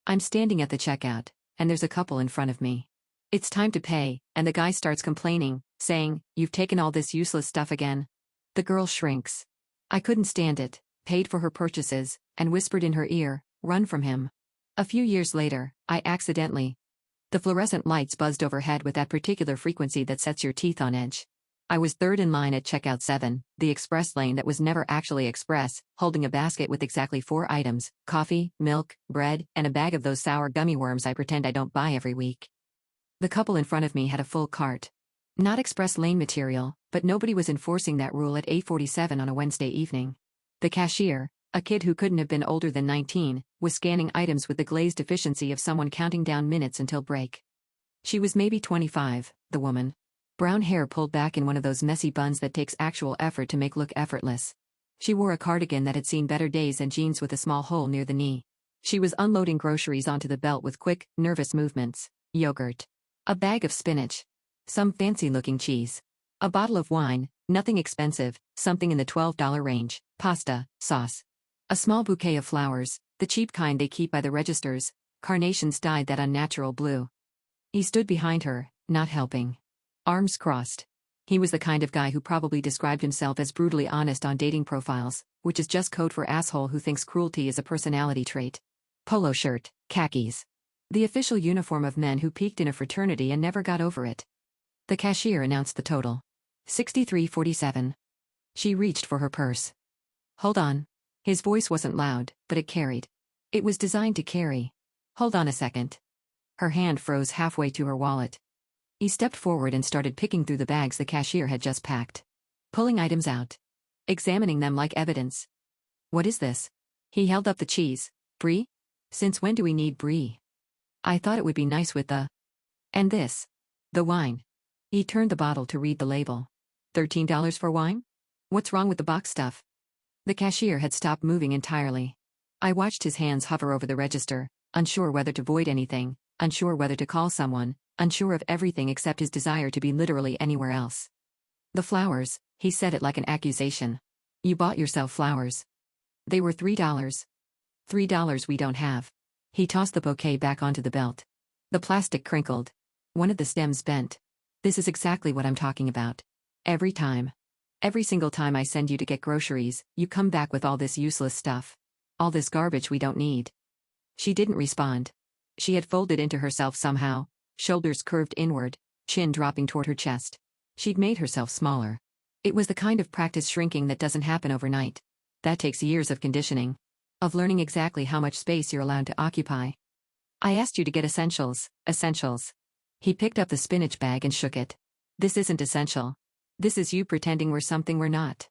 I'm standing at the checkout, and there's a couple in front of me. It's time to pay, and the guy starts complaining, saying, "You've taken all this useless stuff again." The girl shrinks. I couldn't stand it, paid for her purchases, and whispered in her ear, "Run from him." A few years later, I accidentally. The fluorescent lights buzzed overhead with that particular frequency that sets your teeth on edge. I was third in line at checkout 7, the express lane that was never actually express, holding a basket with exactly 4 items: coffee, milk, bread, and a bag of those sour gummy worms I pretend I don't buy every week. The couple in front of me had a full cart. Not express lane material, but nobody was enforcing that rule at 8:47 on a Wednesday evening. The cashier, a kid who couldn't have been older than 19, was scanning items with the glazed efficiency of someone counting down minutes until break. She was maybe 25, the woman. Brown hair pulled back in one of those messy buns that takes actual effort to make look effortless. She wore a cardigan that had seen better days and jeans with a small hole near the knee. She was unloading groceries onto the belt with quick, nervous movements. Yogurt. A bag of spinach. Some fancy-looking cheese. A bottle of wine, nothing expensive, something in the $12 range. Pasta, sauce. A small bouquet of flowers, the cheap kind they keep by the registers, carnations dyed that unnatural blue. He stood behind her, not helping. Arms crossed. He was the kind of guy who probably described himself as brutally honest on dating profiles, which is just code for asshole who thinks cruelty is a personality trait. Polo shirt, khakis. The official uniform of men who peaked in a fraternity and never got over it. The cashier announced the total. $63.47. She reached for her purse. "Hold on." His voice wasn't loud, but it carried. It was designed to carry. "Hold on a second." Her hand froze halfway to her wallet. He stepped forward and started picking through the bags the cashier had just packed. Pulling items out. Examining them like evidence. "What is this?" He held up the cheese. "Brie? Since when do we need brie? I thought it would be nice with the..." "And this?" "The wine." He turned the bottle to read the label. $13 for wine? What's wrong with the box stuff?" The cashier had stopped moving entirely. I watched his hands hover over the register, unsure whether to void anything, unsure whether to call someone, unsure of everything except his desire to be literally anywhere else. "The flowers," he said it like an accusation. "You bought yourself flowers. They were $3. $3 we don't have." He tossed the bouquet back onto the belt. The plastic crinkled. One of the stems bent. "This is exactly what I'm talking about. Every time. Every single time I send you to get groceries, you come back with all this useless stuff. All this garbage we don't need." She didn't respond. She had folded into herself somehow, shoulders curved inward, chin dropping toward her chest. She'd made herself smaller. It was the kind of practice shrinking that doesn't happen overnight. That takes years of conditioning. Of learning exactly how much space you're allowed to occupy. "I asked you to get essentials." "Essentials." He picked up the spinach bag and shook it. "This isn't essential. This is you pretending we're something we're not."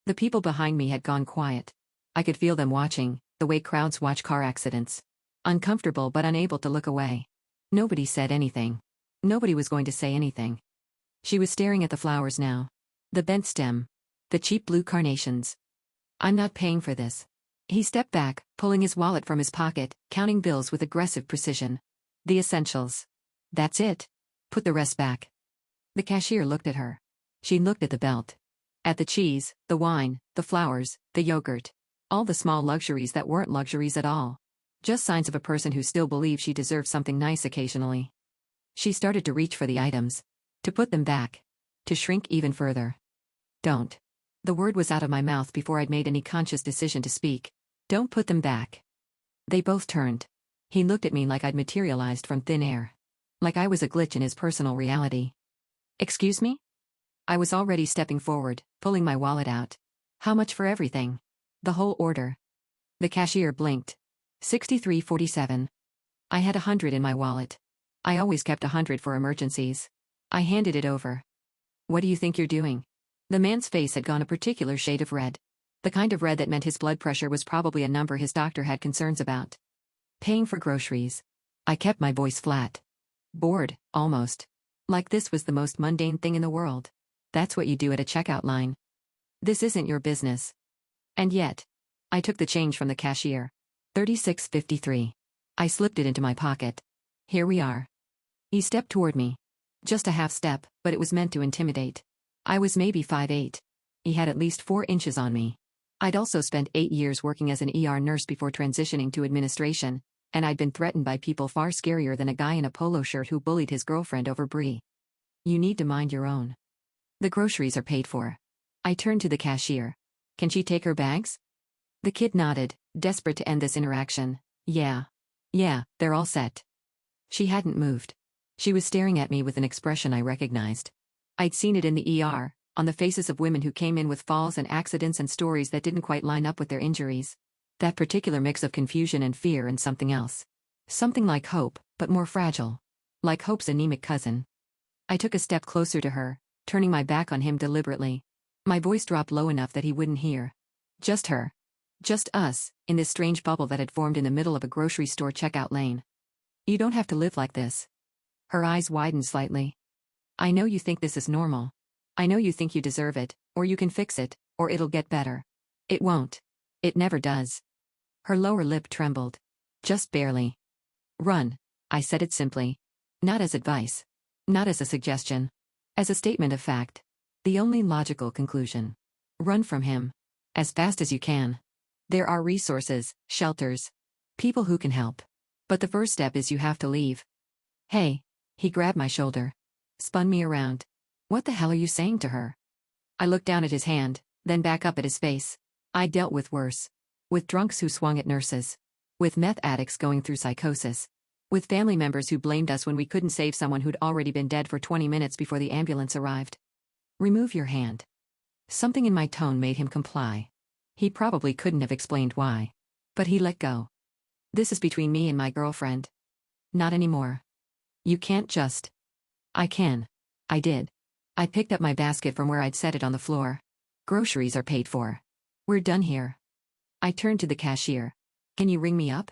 The people behind me had gone quiet. I could feel them watching, the way crowds watch car accidents. Uncomfortable but unable to look away. Nobody said anything. Nobody was going to say anything. She was staring at the flowers now. The bent stem. The cheap blue carnations. "I'm not paying for this." He stepped back, pulling his wallet from his pocket, counting bills with aggressive precision. "The essentials. That's it. Put the rest back." The cashier looked at her. She looked at the belt. At the cheese, the wine, the flowers, the yogurt. All the small luxuries that weren't luxuries at all. Just signs of a person who still believes she deserves something nice occasionally. She started to reach for the items. To put them back. To shrink even further. "Don't." The word was out of my mouth before I'd made any conscious decision to speak. "Don't put them back." They both turned. He looked at me like I'd materialized from thin air. Like I was a glitch in his personal reality. "Excuse me?" I was already stepping forward, pulling my wallet out. "How much for everything?" "The whole order." The cashier blinked. $63.47. I had 100 in my wallet. I always kept 100 for emergencies. I handed it over. "What do you think you're doing?" The man's face had gone a particular shade of red. The kind of red that meant his blood pressure was probably a number his doctor had concerns about. "Paying for groceries." I kept my voice flat. Bored, almost. Like this was the most mundane thing in the world. That's what you do at a checkout line. This isn't your business. And yet. I took the change from the cashier. $36.53. I slipped it into my pocket. "Here we are." He stepped toward me. Just a half step, but it was meant to intimidate. I was maybe 5'8". He had at least 4 inches on me. I'd also spent 8 years working as an ER nurse before transitioning to administration, and I'd been threatened by people far scarier than a guy in a polo shirt who bullied his girlfriend over brie. You need to mind your own. The groceries are paid for. I turned to the cashier. Can she take her bags? The kid nodded, desperate to end this interaction. Yeah, they're all set. She hadn't moved. She was staring at me with an expression I recognized. I'd seen it in the ER, on the faces of women who came in with falls and accidents and stories that didn't quite line up with their injuries. That particular mix of confusion and fear and something else. Something like hope, but more fragile. Like hope's anemic cousin. I took a step closer to her, turning my back on him deliberately. My voice dropped low enough that he wouldn't hear. Just her. Just us, in this strange bubble that had formed in the middle of a grocery store checkout lane. You don't have to live like this. Her eyes widened slightly. I know you think this is normal. I know you think you deserve it, or you can fix it, or it'll get better. It won't. It never does. Her lower lip trembled. Just barely. Run. I said it simply. Not as advice. Not as a suggestion. As a statement of fact. The only logical conclusion. Run from him. As fast as you can. There are resources, shelters. People who can help. But the first step is you have to leave. Hey. He grabbed my shoulder. Spun me around. What the hell are you saying to her? I looked down at his hand, then back up at his face. I dealt with worse. With drunks who swung at nurses. With meth addicts going through psychosis. With family members who blamed us when we couldn't save someone who'd already been dead for 20 minutes before the ambulance arrived. Remove your hand. Something in my tone made him comply. He probably couldn't have explained why. But he let go. This is between me and my girlfriend. Not anymore. You can't just. I can. I did. I picked up my basket from where I'd set it on the floor. Groceries are paid for. We're done here. I turned to the cashier. Can you ring me up?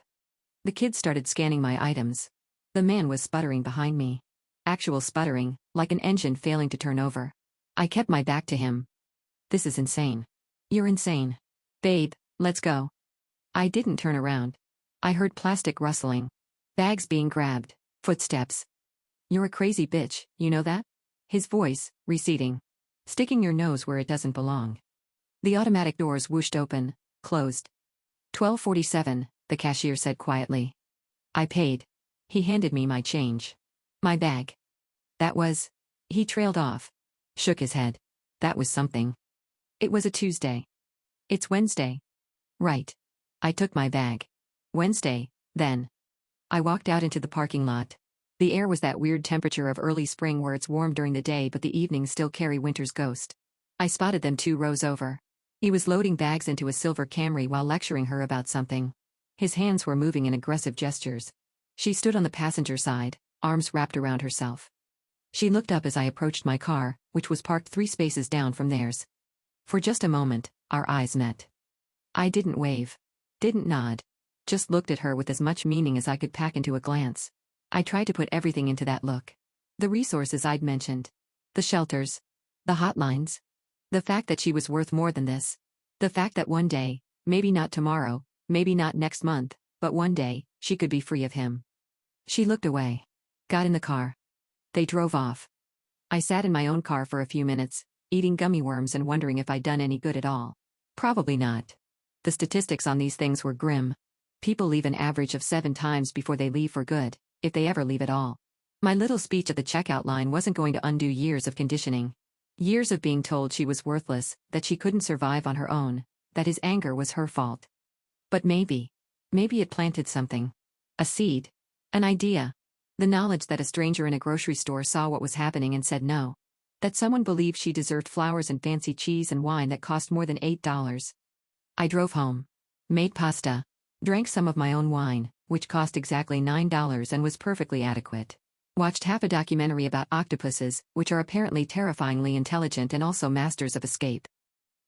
The kid started scanning my items. The man was sputtering behind me. Actual sputtering, like an engine failing to turn over. I kept my back to him. This is insane. You're insane. Babe, let's go. I didn't turn around. I heard plastic rustling. Bags being grabbed. Footsteps. You're a crazy bitch, you know that? His voice, receding. Sticking your nose where it doesn't belong. The automatic doors whooshed open, closed. 12:47, the cashier said quietly. I paid. He handed me my change. My bag. That was. He trailed off. Shook his head. That was something. It was a Tuesday. It's Wednesday. Right. I took my bag. Wednesday, then. I walked out into the parking lot. The air was that weird temperature of early spring where it's warm during the day but the evenings still carry winter's ghost. I spotted them 2 rows over. He was loading bags into a silver Camry while lecturing her about something. His hands were moving in aggressive gestures. She stood on the passenger side, arms wrapped around herself. She looked up as I approached my car, which was parked 3 spaces down from theirs. For just a moment, our eyes met. I didn't wave. Didn't nod. Just looked at her with as much meaning as I could pack into a glance. I tried to put everything into that look. The resources I'd mentioned. The shelters. The hotlines. The fact that she was worth more than this. The fact that one day, maybe not tomorrow, maybe not next month, but one day, she could be free of him. She looked away. Got in the car. They drove off. I sat in my own car for a few minutes, eating gummy worms and wondering if I'd done any good at all. Probably not. The statistics on these things were grim. People leave an average of 7 times before they leave for good, if they ever leave at all. My little speech at the checkout line wasn't going to undo years of conditioning. Years of being told she was worthless, that she couldn't survive on her own, that his anger was her fault. But maybe it planted something. A seed. An idea. The knowledge that a stranger in a grocery store saw what was happening and said no. That someone believed she deserved flowers and fancy cheese and wine that cost more than $8. I drove home. Made pasta. Drank some of my own wine, which cost exactly $9 and was perfectly adequate. Watched half a documentary about octopuses, which are apparently terrifyingly intelligent and also masters of escape.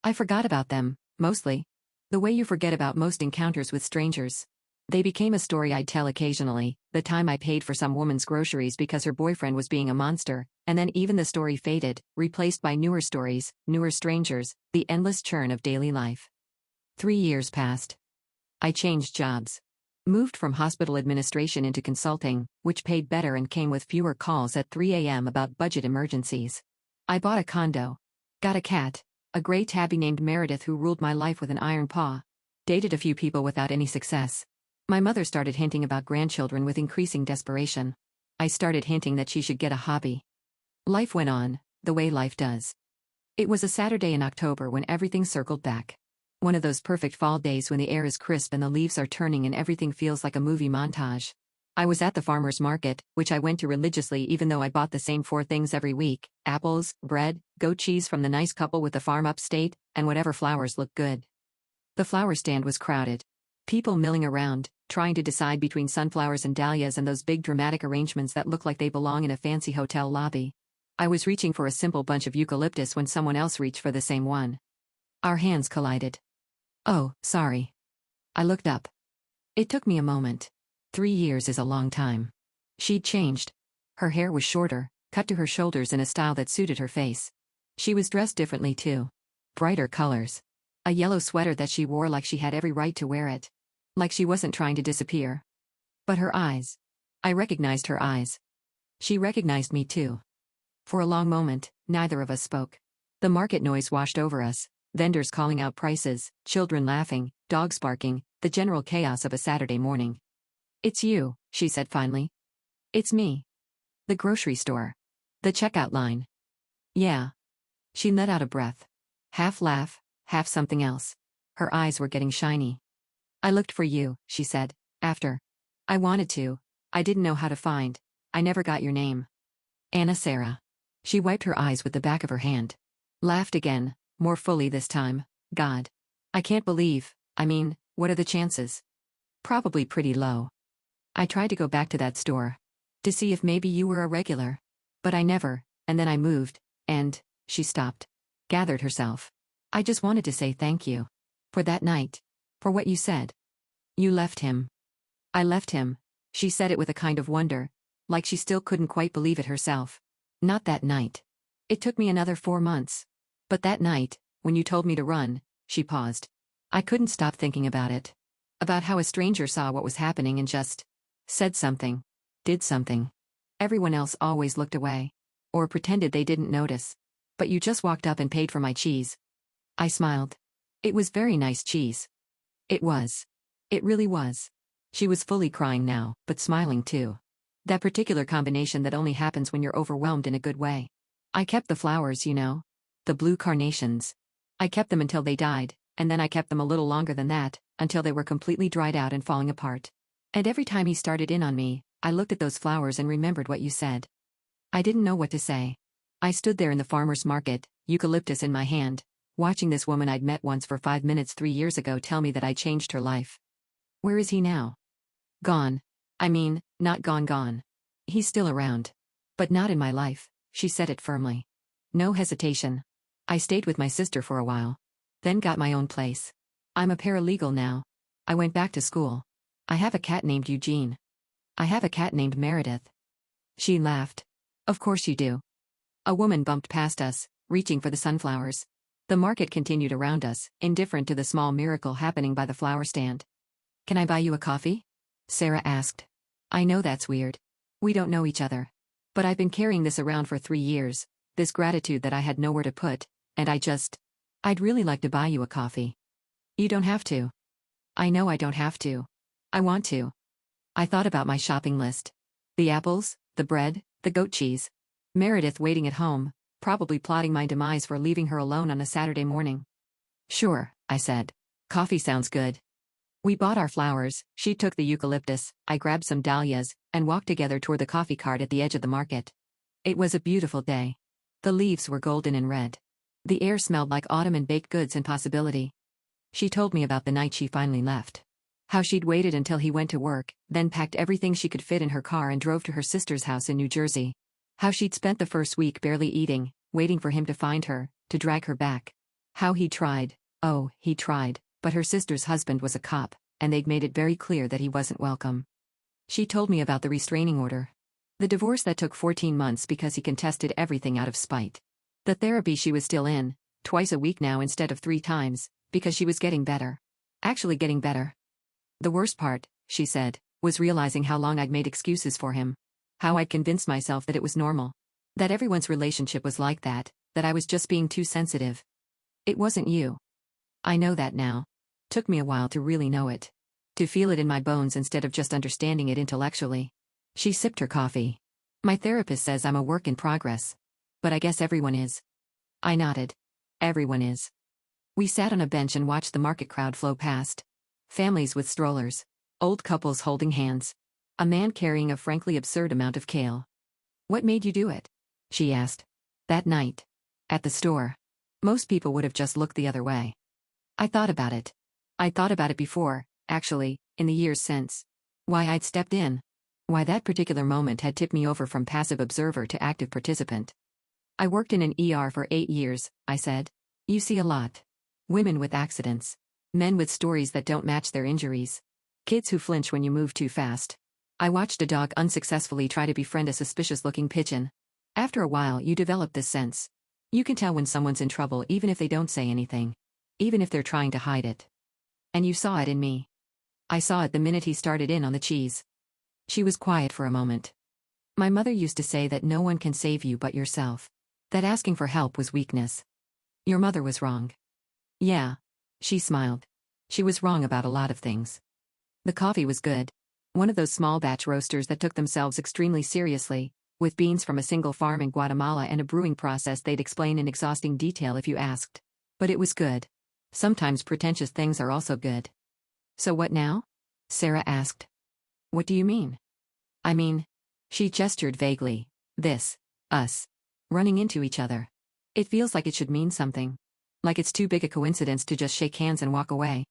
I forgot about them, mostly. The way you forget about most encounters with strangers. They became a story I'd tell occasionally, the time I paid for some woman's groceries because her boyfriend was being a monster, and then even the story faded, replaced by newer stories, newer strangers, the endless churn of daily life. 3 years passed. I changed jobs. Moved from hospital administration into consulting, which paid better and came with fewer calls at 3 a.m. about budget emergencies. I bought a condo. Got a cat, a gray tabby named Meredith who ruled my life with an iron paw. Dated a few people without any success. My mother started hinting about grandchildren with increasing desperation. I started hinting that she should get a hobby. Life went on, the way life does. It was a Saturday in October when everything circled back. One of those perfect fall days when the air is crisp and the leaves are turning and everything feels like a movie montage. I was at the farmer's market, which I went to religiously even though I bought the same 4 things every week: apples, bread, goat cheese from the nice couple with the farm upstate, and whatever flowers looked good. The flower stand was crowded. People milling around, trying to decide between sunflowers and dahlias and those big dramatic arrangements that look like they belong in a fancy hotel lobby. I was reaching for a simple bunch of eucalyptus when someone else reached for the same one. Our hands collided. "Oh, sorry." I looked up. It took me a moment. 3 years is a long time. She'd changed. Her hair was shorter, cut to her shoulders in a style that suited her face. She was dressed differently too. Brighter colors. A yellow sweater that she wore like she had every right to wear it. Like she wasn't trying to disappear. But her eyes. I recognized her eyes. She recognized me too. For a long moment, neither of us spoke. The market noise washed over us. Vendors calling out prices, children laughing, dogs barking, the general chaos of a Saturday morning. "It's you," she said finally. "It's me." The grocery store. The checkout line. "Yeah." She let out a breath. Half laugh, half something else. Her eyes were getting shiny. "I looked for you," she said, after. "I wanted to. I didn't know how to find. I never got your name." "Anna Sarah." She wiped her eyes with the back of her hand. Laughed again, more fully this time. "God. I can't believe, what are the chances?" "Probably pretty low. I tried to go back to that store. To see if maybe you were a regular. But I never, and then I moved, and," she stopped. Gathered herself. "I just wanted to say thank you. For that night. For what you said. You left him." "I left him." She said it with a kind of wonder, like she still couldn't quite believe it herself. "Not that night. It took me another 4 months. But that night, when you told me to run," she paused. "I couldn't stop thinking about it. About how a stranger saw what was happening and just said something, did something. Everyone else always looked away. Or pretended they didn't notice. But you just walked up and paid for my cheese." I smiled. It was very nice cheese. It was. It really was. She was fully crying now, but smiling too. That particular combination that only happens when you're overwhelmed in a good way. "I kept the flowers, you know. The blue carnations. I kept them until they died, and then I kept them a little longer than that, until they were completely dried out and falling apart. And every time he started in on me, I looked at those flowers and remembered what you said." I didn't know what to say. I stood there in the farmer's market, eucalyptus in my hand, watching this woman I'd met once for 5 minutes 3 years ago tell me that I changed her life. Where is he now? Gone. Not gone. He's still around. But not in my life, she said it firmly. No hesitation. I stayed with my sister for a while. Then got my own place. I'm a paralegal now. I went back to school. I have a cat named Eugene. I have a cat named Meredith. She laughed. Of course you do. A woman bumped past us, reaching for the sunflowers. The market continued around us, indifferent to the small miracle happening by the flower stand. "Can I buy you a coffee?" Sarah asked. "I know that's weird. We don't know each other. But I've been carrying this around for 3 years, this gratitude that I had nowhere to put, and I'd really like to buy you a coffee." "You don't have to." "I know I don't have to. I want to." I thought about my shopping list. The apples, the bread, the goat cheese. Meredith waiting at home, probably plotting my demise for leaving her alone on a Saturday morning. "Sure," I said. "Coffee sounds good." We bought our flowers, she took the eucalyptus, I grabbed some dahlias, and walked together toward the coffee cart at the edge of the market. It was a beautiful day. The leaves were golden and red. The air smelled like autumn and baked goods and possibility. She told me about the night she finally left. How she'd waited until he went to work, then packed everything she could fit in her car and drove to her sister's house in New Jersey. How she'd spent the first week barely eating, waiting for him to find her, to drag her back. How he tried, but her sister's husband was a cop, and they'd made it very clear that he wasn't welcome. She told me about the restraining order. The divorce that took 14 months because he contested everything out of spite. The therapy she was still in, twice a week now instead of 3 times, because she was getting better. Actually getting better. The worst part, she said, was realizing how long I'd made excuses for him. How I'd convinced myself that it was normal. That everyone's relationship was like that I was just being too sensitive. "It wasn't you." I know that now. Took me a while to really know it. To feel it in my bones instead of just understanding it intellectually. She sipped her coffee. My therapist says I'm a work in progress. But I guess everyone is. I nodded. Everyone is. We sat on a bench and watched the market crowd flow past. Families with strollers. Old couples holding hands. A man carrying a frankly absurd amount of kale. What made you do it? She asked. That night. At the store. Most people would have just looked the other way. I thought about it. I'd thought about it before, actually, in the years since. Why I'd stepped in. Why that particular moment had tipped me over from passive observer to active participant. I worked in an ER for 8 years, I said. You see a lot. Women with accidents. Men with stories that don't match their injuries. Kids who flinch when you move too fast. I watched a dog unsuccessfully try to befriend a suspicious-looking pigeon. After a while you develop this sense. You can tell when someone's in trouble even if they don't say anything. Even if they're trying to hide it. And you saw it in me. I saw it the minute he started in on the cheese. She was quiet for a moment. My mother used to say that no one can save you but yourself. That asking for help was weakness. Your mother was wrong. Yeah. She smiled. She was wrong about a lot of things. The coffee was good. One of those small batch roasters that took themselves extremely seriously, with beans from a single farm in Guatemala and a brewing process they'd explain in exhausting detail if you asked. But it was good. Sometimes pretentious things are also good. So what now? Sarah asked. What do you mean? I mean, she gestured vaguely. This. Us. Running into each other. It feels like it should mean something. Like it's too big a coincidence to just shake hands and walk away.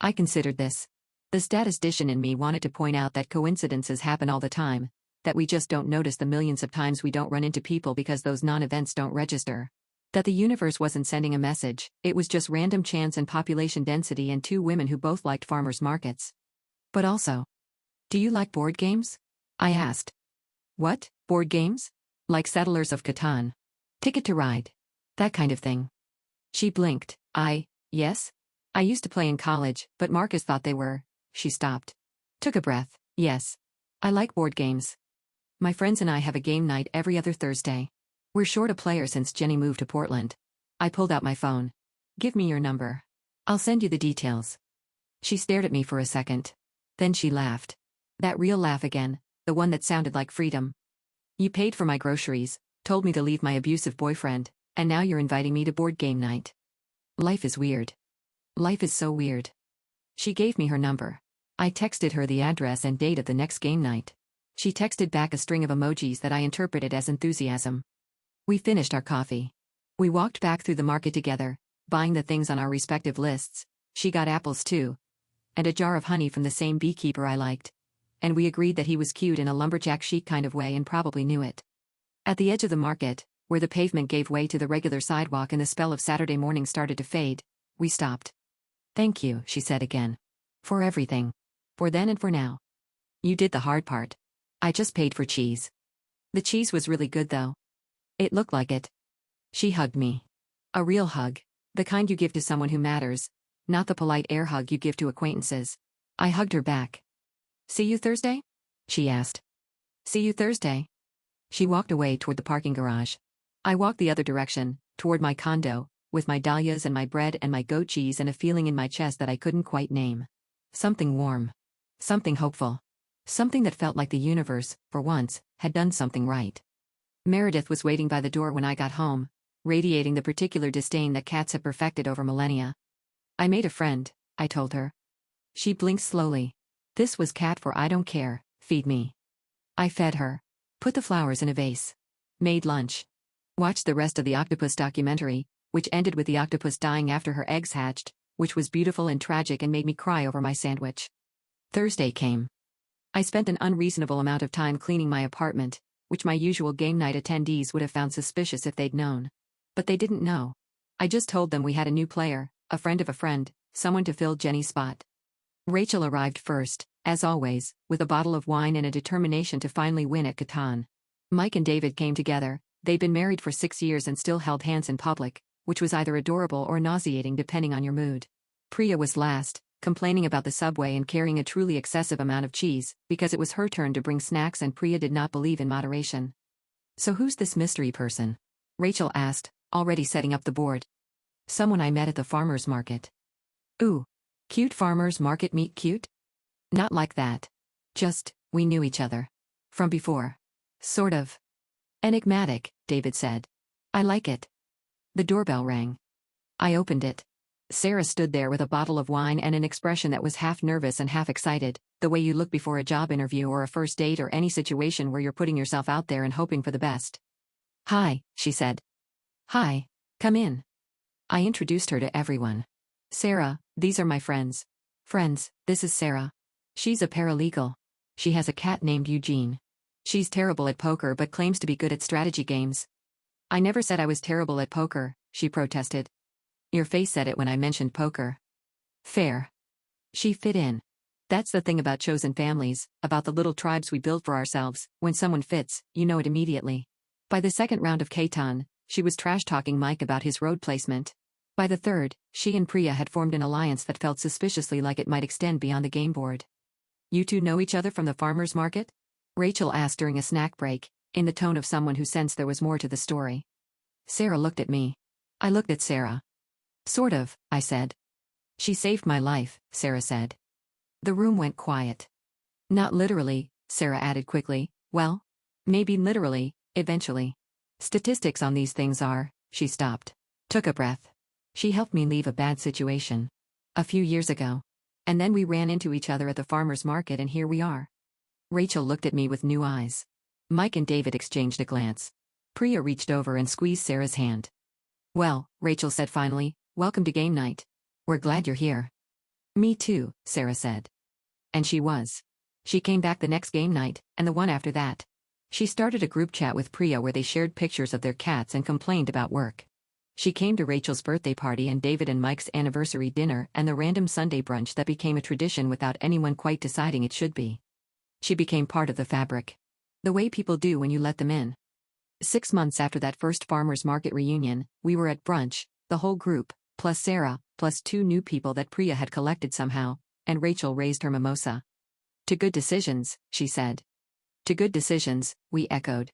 I considered this. The statistician in me wanted to point out that coincidences happen all the time, that we just don't notice the millions of times we don't run into people because those non-events don't register. That the universe wasn't sending a message, it was just random chance and population density and 2 women who both liked farmers markets. But also, do you like board games? I asked. What, board games? Like Settlers of Catan. Ticket to Ride. That kind of thing. She blinked. Yes? I used to play in college, but Marcus thought they were. She stopped. Took a breath. Yes. I like board games. My friends and I have a game night every other Thursday. We're short a player since Jenny moved to Portland. I pulled out my phone. Give me your number. I'll send you the details. She stared at me for a second. Then she laughed. That real laugh again, the one that sounded like freedom. You paid for my groceries, told me to leave my abusive boyfriend, and now you're inviting me to board game night. Life is weird. Life is so weird. She gave me her number. I texted her the address and date of the next game night. She texted back a string of emojis that I interpreted as enthusiasm. We finished our coffee. We walked back through the market together, buying the things on our respective lists. She got apples too. And a jar of honey from the same beekeeper I liked. And we agreed that he was cute in a lumberjack chic kind of way and probably knew it. At the edge of the market, where the pavement gave way to the regular sidewalk and the spell of Saturday morning started to fade, we stopped. Thank you, she said again. For everything. For then and for now. You did the hard part. I just paid for cheese. The cheese was really good though. It looked like it. She hugged me. A real hug. The kind you give to someone who matters, not the polite air hug you give to acquaintances. I hugged her back. See you Thursday? She asked. See you Thursday. She walked away toward the parking garage. I walked the other direction, toward my condo, with my dahlias and my bread and my goat cheese and a feeling in my chest that I couldn't quite name. Something warm. Something hopeful. Something that felt like the universe, for once, had done something right. Meredith was waiting by the door when I got home, radiating the particular disdain that cats have perfected over millennia. I made a friend, I told her. She blinked slowly. This was cat for I don't care, feed me. I fed her. Put the flowers in a vase. Made lunch. Watched the rest of the octopus documentary, which ended with the octopus dying after her eggs hatched, which was beautiful and tragic and made me cry over my sandwich. Thursday came. I spent an unreasonable amount of time cleaning my apartment, which my usual game night attendees would have found suspicious if they'd known. But they didn't know. I just told them we had a new player, a friend of a friend, someone to fill Jenny's spot. Rachel arrived first, as always, with a bottle of wine and a determination to finally win at Catan. Mike and David came together. They'd been married for 6 years and still held hands in public, which was either adorable or nauseating depending on your mood. Priya was last, complaining about the subway and carrying a truly excessive amount of cheese, because it was her turn to bring snacks and Priya did not believe in moderation. So who's this mystery person? Rachel asked, already setting up the board. Someone I met at the farmer's market. Ooh. Cute farmer's market meet cute? Not like that. Just, we knew each other. From before. Sort of. Enigmatic, David said. I like it. The doorbell rang. I opened it. Sarah stood there with a bottle of wine and an expression that was half nervous and half excited, the way you look before a job interview or a first date or any situation where you're putting yourself out there and hoping for the best. Hi, she said. Hi, come in. I introduced her to everyone. Sarah, these are my friends. Friends, this is Sarah. She's a paralegal. She has a cat named Eugene. She's terrible at poker but claims to be good at strategy games. I never said I was terrible at poker, she protested. Your face said it when I mentioned poker. Fair. She fit in. That's the thing about chosen families, about the little tribes we build for ourselves. When someone fits, you know it immediately. By the second round of Katan, she was trash-talking Mike about his road placement. By the third, she and Priya had formed an alliance that felt suspiciously like it might extend beyond the game board. You two know each other from the farmer's market? Rachel asked during a snack break, in the tone of someone who sensed there was more to the story. Sarah looked at me. I looked at Sarah. Sort of, I said. She saved my life, Sarah said. The room went quiet. Not literally, Sarah added quickly. Well, maybe literally, eventually. Statistics on these things are, she stopped. Took a breath. She helped me leave a bad situation. A few years ago. And then we ran into each other at the farmer's market and here we are. Rachel looked at me with new eyes. Mike and David exchanged a glance. Priya reached over and squeezed Sarah's hand. Well, Rachel said finally, welcome to game night. We're glad you're here. Me too, Sarah said. And she was. She came back the next game night, and the one after that. She started a group chat with Priya where they shared pictures of their cats and complained about work. She came to Rachel's birthday party and David and Mike's anniversary dinner and the random Sunday brunch that became a tradition without anyone quite deciding it should be. She became part of the fabric. The way people do when you let them in. 6 months after that first farmer's market reunion, we were at brunch, the whole group, plus Sarah, plus 2 new people that Priya had collected somehow, and Rachel raised her mimosa. To good decisions, she said. To good decisions, we echoed.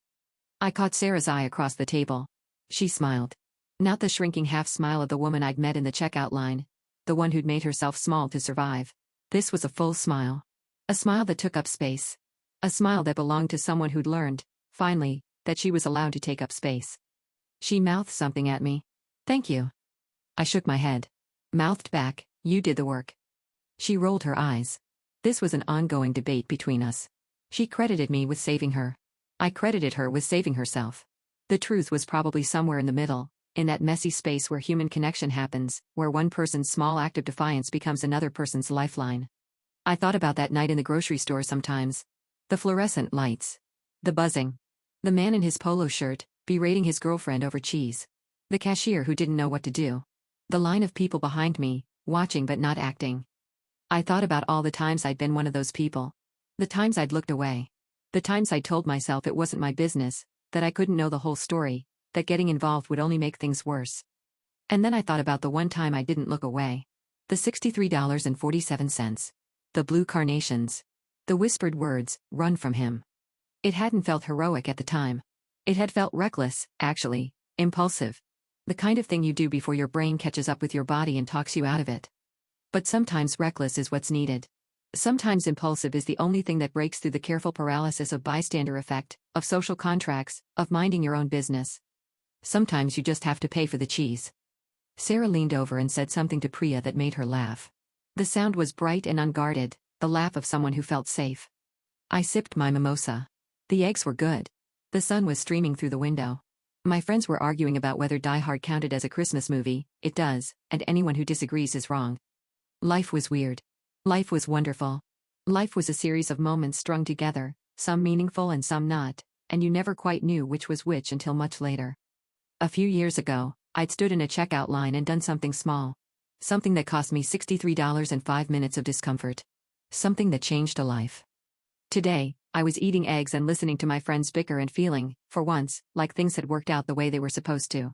I caught Sarah's eye across the table. She smiled. Not the shrinking half smile of the woman I'd met in the checkout line, the one who'd made herself small to survive. This was a full smile. A smile that took up space. A smile that belonged to someone who'd learned, finally, that she was allowed to take up space. She mouthed something at me. Thank you. I shook my head. Mouthed back, you did the work. She rolled her eyes. This was an ongoing debate between us. She credited me with saving her. I credited her with saving herself. The truth was probably somewhere in the middle, in that messy space where human connection happens, where one person's small act of defiance becomes another person's lifeline. I thought about that night in the grocery store sometimes. The fluorescent lights. The buzzing. The man in his polo shirt, berating his girlfriend over cheese. The cashier who didn't know what to do. The line of people behind me, watching but not acting. I thought about all the times I'd been one of those people. The times I'd looked away. The times I'd told myself it wasn't my business, that I couldn't know the whole story, that getting involved would only make things worse. And then I thought about the one time I didn't look away. The $63.47. The blue carnations. The whispered words, run from him. It hadn't felt heroic at the time. It had felt reckless, actually, impulsive. The kind of thing you do before your brain catches up with your body and talks you out of it. But sometimes reckless is what's needed. Sometimes impulsive is the only thing that breaks through the careful paralysis of bystander effect, of social contracts, of minding your own business. Sometimes you just have to pay for the cheese. Sarah leaned over and said something to Priya that made her laugh. The sound was bright and unguarded, the laugh of someone who felt safe. I sipped my mimosa. The eggs were good. The sun was streaming through the window. My friends were arguing about whether Die Hard counted as a Christmas movie. It does, and anyone who disagrees is wrong. Life was weird. Life was wonderful. Life was a series of moments strung together, some meaningful and some not, and you never quite knew which was which until much later. A few years ago, I'd stood in a checkout line and done something small. Something that cost me $63.05 of discomfort. Something that changed a life. Today, I was eating eggs and listening to my friends bicker and feeling, for once, like things had worked out the way they were supposed to.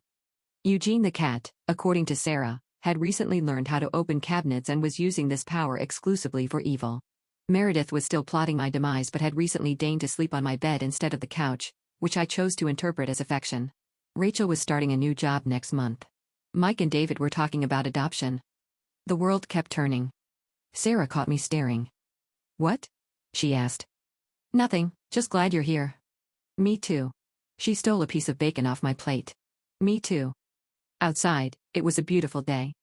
Eugene the cat, according to Sarah, had recently learned how to open cabinets and was using this power exclusively for evil. Meredith was still plotting my demise but had recently deigned to sleep on my bed instead of the couch, which I chose to interpret as affection. Rachel was starting a new job next month. Mike and David were talking about adoption. The world kept turning. Sarah caught me staring. What? She asked. Nothing, just glad you're here. Me too. She stole a piece of bacon off my plate. Me too. Outside, it was a beautiful day.